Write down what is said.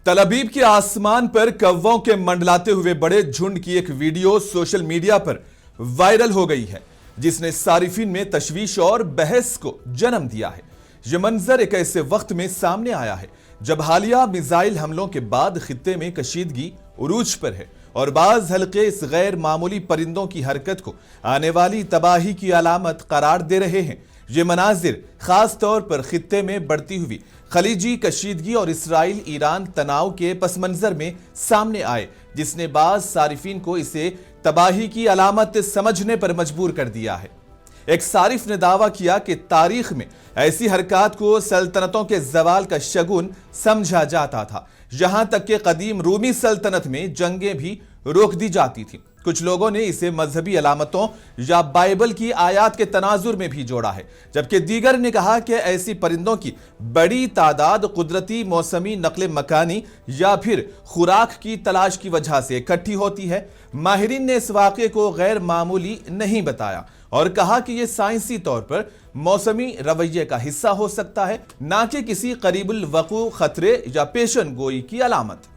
تل ابیب کے آسمان پر کووں کے منڈلاتے ہوئے بڑے جھنڈ کی ایک ویڈیو سوشل میڈیا پر وائرل ہو گئی ہے، جس نے صارفین میں تشویش اور بحث کو جنم دیا ہے۔ یہ منظر ایک ایسے وقت میں سامنے آیا ہے جب حالیہ میزائل حملوں کے بعد خطے میں کشیدگی عروج پر ہے اور بعض حلقے اس غیر معمولی پرندوں کی حرکت کو آنے والی تباہی کی علامت قرار دے رہے ہیں۔ یہ مناظر خاص طور پر خطے میں بڑھتی ہوئی خلیجی کشیدگی اور اسرائیل ایران تناؤ کے پس منظر میں سامنے آئے، جس نے بعض صارفین کو اسے تباہی کی علامت سمجھنے پر مجبور کر دیا ہے۔ ایک صارف نے دعویٰ کیا کہ تاریخ میں ایسی حرکات کو سلطنتوں کے زوال کا شگون سمجھا جاتا تھا، یہاں تک کہ قدیم رومی سلطنت میں جنگیں بھی روک دی جاتی تھیں۔ کچھ لوگوں نے اسے مذہبی علامتوں یا بائبل کی آیات کے تناظر میں بھی جوڑا ہے، جبکہ دیگر نے کہا کہ ایسی پرندوں کی بڑی تعداد قدرتی موسمی نقل مکانی یا پھر خوراک کی تلاش کی وجہ سے اکٹھی ہوتی ہے۔ ماہرین نے اس واقعے کو غیر معمولی نہیں بتایا اور کہا کہ یہ سائنسی طور پر موسمی رویے کا حصہ ہو سکتا ہے، نہ کہ کسی قریب الوقوع خطرے یا پیشن گوئی کی علامت۔